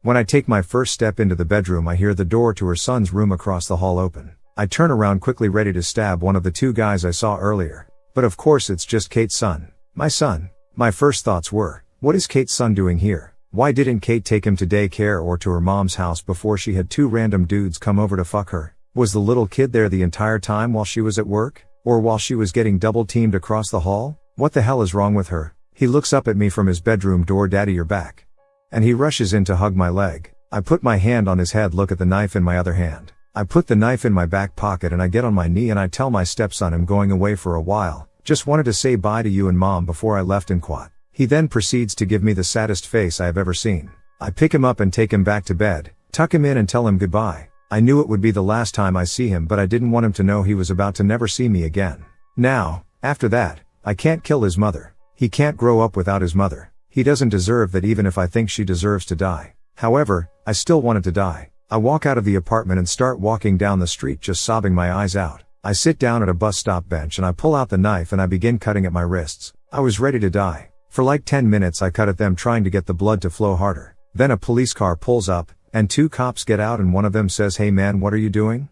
When I take my first step into the bedroom, I hear the door to her son's room across the hall open. I turn around quickly, ready to stab one of the two guys I saw earlier. But of course it's just Kate's son. My son. My first thoughts were, what is Kate's son doing here? Why didn't Kate take him to daycare or to her mom's house before she had two random dudes come over to fuck her? Was the little kid there the entire time while she was at work? Or while she was getting double teamed across the hall? What the hell is wrong with her? He looks up at me from his bedroom door. Daddy, you're back. And he rushes in to hug my leg. I put my hand on his head, look at the knife in my other hand. I put the knife in my back pocket and I get on my knee and I tell my stepson I'm going away for a while. Just wanted to say bye to you and mom before I left in quad. He then proceeds to give me the saddest face I have ever seen. I pick him up and take him back to bed, tuck him in and tell him goodbye. I knew it would be the last time I see him, but I didn't want him to know he was about to never see me again. Now, after that, I can't kill his mother. He can't grow up without his mother. He doesn't deserve that, even if I think she deserves to die. However, I still wanted to die. I walk out of the apartment and start walking down the street, just sobbing my eyes out. I sit down at a bus stop bench and I pull out the knife and I begin cutting at my wrists. I was ready to die. For like 10 minutes I cut at them, trying to get the blood to flow harder. Then a police car pulls up, and two cops get out and one of them says, "Hey man, what are you doing?"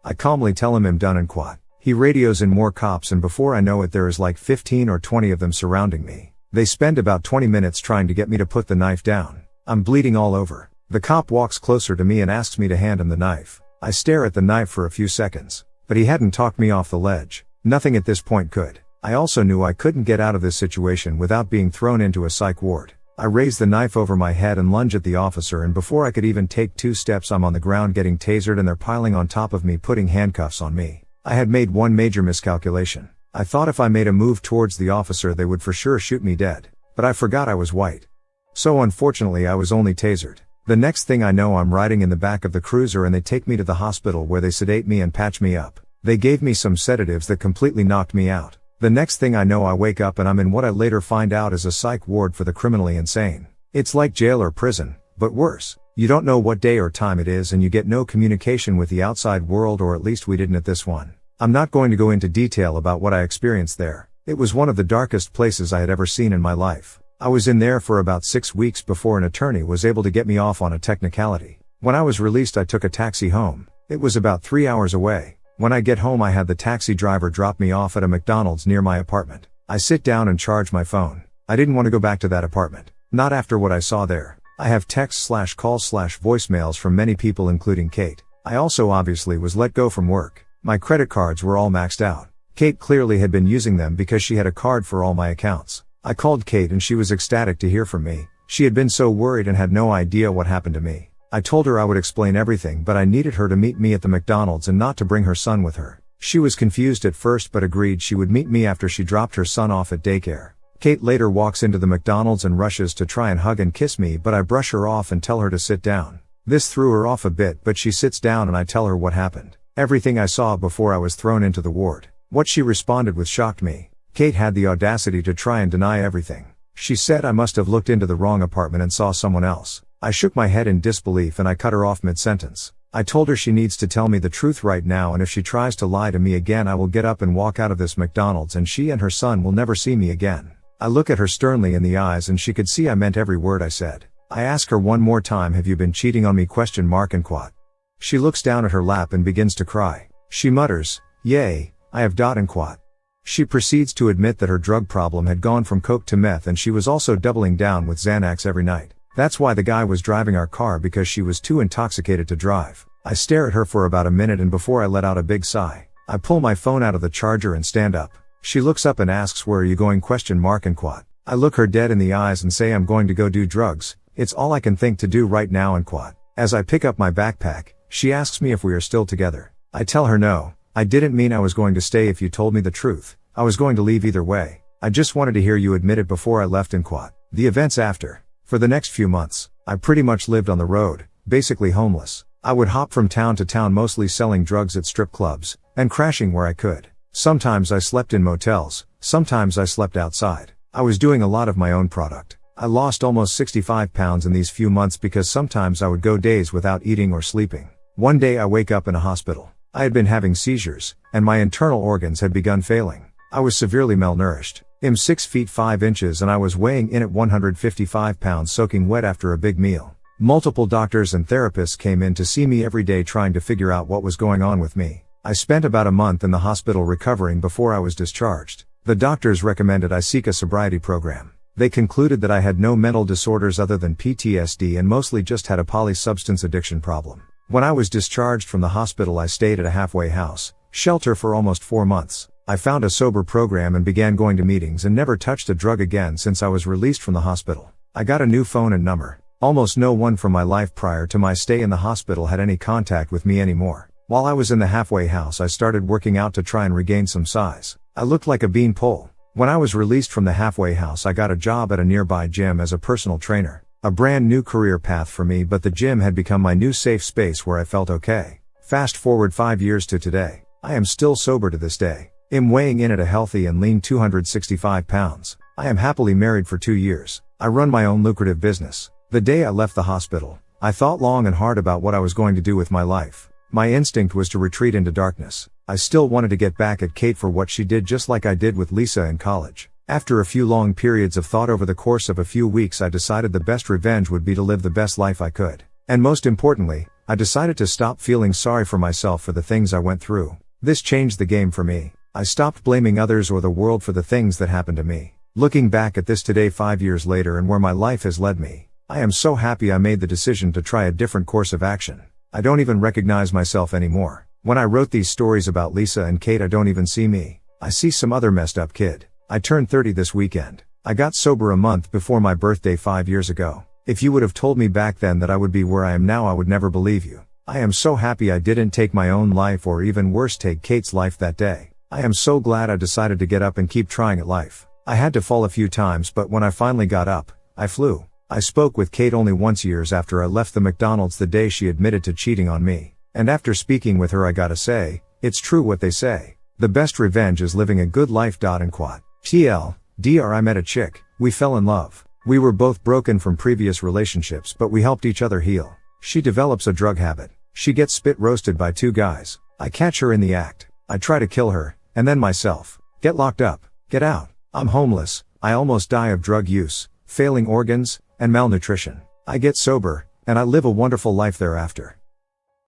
I calmly tell him I'm done and quit. He radios in more cops and before I know it there is like 15 or 20 of them surrounding me. They spend about 20 minutes trying to get me to put the knife down. I'm bleeding all over. The cop walks closer to me and asks me to hand him the knife. I stare at the knife for a few seconds. But he hadn't talked me off the ledge. Nothing at this point could. I also knew I couldn't get out of this situation without being thrown into a psych ward. I raise the knife over my head and lunge at the officer, and before I could even take 2 steps I'm on the ground getting tasered and they're piling on top of me, putting handcuffs on me. I had made one major miscalculation. I thought if I made a move towards the officer they would for sure shoot me dead. But I forgot I was white. So unfortunately I was only tasered. The next thing I know I'm riding in the back of the cruiser and they take me to the hospital where they sedate me and patch me up. They gave me some sedatives that completely knocked me out. The next thing I know I wake up and I'm in what I later find out is a psych ward for the criminally insane. It's like jail or prison, but worse. You don't know what day or time it is and you get no communication with the outside world, or at least we didn't at this one. I'm not going to go into detail about what I experienced there. It was one of the darkest places I had ever seen in my life. I was in there for about 6 weeks before an attorney was able to get me off on a technicality. When I was released I took a taxi home. It was about 3 hours away. When I get home I had the taxi driver drop me off at a McDonald's near my apartment. I sit down and charge my phone. I didn't want to go back to that apartment. Not after what I saw there. I have texts/calls/voicemails from many people including Kate. I also obviously was let go from work. My credit cards were all maxed out. Kate clearly had been using them because she had a card for all my accounts. I called Kate and she was ecstatic to hear from me. She had been so worried and had no idea what happened to me. I told her I would explain everything, but I needed her to meet me at the McDonald's and not to bring her son with her. She was confused at first but agreed she would meet me after she dropped her son off at daycare. Kate later walks into the McDonald's and rushes to try and hug and kiss me, but I brush her off and tell her to sit down. This threw her off a bit, but she sits down and I tell her what happened. Everything I saw before I was thrown into the ward. What she responded with shocked me. Kate had the audacity to try and deny everything. She said I must have looked into the wrong apartment and saw someone else. I shook my head in disbelief and I cut her off mid-sentence. I told her she needs to tell me the truth right now, and if she tries to lie to me again I will get up and walk out of this McDonald's and she and her son will never see me again. I look at her sternly in the eyes and she could see I meant every word I said. I ask her one more time, have you been cheating on me ? And quat. She looks down at her lap and begins to cry. She mutters, yay, I have . And quat. She proceeds to admit that her drug problem had gone from coke to meth, and she was also doubling down with Xanax every night. That's why the guy was driving our car, because she was too intoxicated to drive. I stare at her for about a minute and before I let out a big sigh, I pull my phone out of the charger and stand up. She looks up and asks, where are you going ? And quat. I look her dead in the eyes and say I'm going to go do drugs. It's all I can think to do right now and quat. As I pick up my backpack, she asks me if we are still together. I tell her no, I didn't mean I was going to stay if you told me the truth. I was going to leave either way. I just wanted to hear you admit it before I left and quat. The events after. For the next few months, I pretty much lived on the road, basically homeless. I would hop from town to town, mostly selling drugs at strip clubs, and crashing where I could. Sometimes I slept in motels, sometimes I slept outside. I was doing a lot of my own product. I lost almost 65 pounds in these few months because sometimes I would go days without eating or sleeping. One day I wake up in a hospital. I had been having seizures, and my internal organs had begun failing. I was severely malnourished. I'm 6 feet 5 inches and I was weighing in at 155 pounds, soaking wet after a big meal. Multiple doctors and therapists came in to see me every day trying to figure out what was going on with me. I spent about a month in the hospital recovering before I was discharged. The doctors recommended I seek a sobriety program. They concluded that I had no mental disorders other than PTSD and mostly just had a polysubstance addiction problem. When I was discharged from the hospital, I stayed at a halfway house shelter for almost 4 months. I found a sober program and began going to meetings and never touched a drug again since I was released from the hospital. I got a new phone and number. Almost no one from my life prior to my stay in the hospital had any contact with me anymore. While I was in the halfway house, I started working out to try and regain some size. I looked like a beanpole. When I was released from the halfway house, I got a job at a nearby gym as a personal trainer. A brand new career path for me, but the gym had become my new safe space where I felt okay. Fast forward 5 years to today. I am still sober to this day. I'm weighing in at a healthy and lean 265 pounds. I am happily married for 2 years. I run my own lucrative business. The day I left the hospital, I thought long and hard about what I was going to do with my life. My instinct was to retreat into darkness. I still wanted to get back at Kate for what she did, just like I did with Lisa in college. After a few long periods of thought over the course of a few weeks, I decided the best revenge would be to live the best life I could. And most importantly, I decided to stop feeling sorry for myself for the things I went through. This changed the game for me. I stopped blaming others or the world for the things that happened to me. Looking back at this today 5 years later and where my life has led me, I am so happy I made the decision to try a different course of action. I don't even recognize myself anymore. When I wrote these stories about Lisa and Kate, I don't even see me. I see some other messed up kid. I turned 30 this weekend. I got sober a month before my birthday 5 years ago. If you would have told me back then that I would be where I am now, I would never believe you. I am so happy I didn't take my own life, or even worse, take Kate's life that day. I am so glad I decided to get up and keep trying at life. I had to fall a few times, but when I finally got up, I flew. I spoke with Kate only once years after I left the McDonald's the day she admitted to cheating on me. And after speaking with her, I gotta say, it's true what they say. The best revenge is living a good life. And quad. TLDR, I met a chick. We fell in love. We were both broken from previous relationships, but we helped each other heal. She develops a drug habit. She gets spit roasted by 2 guys. I catch her in the act. I try to kill her, and then myself. Get locked up. Get out. I'm homeless. I almost die of drug use, failing organs, and malnutrition. I get sober, and I live a wonderful life thereafter.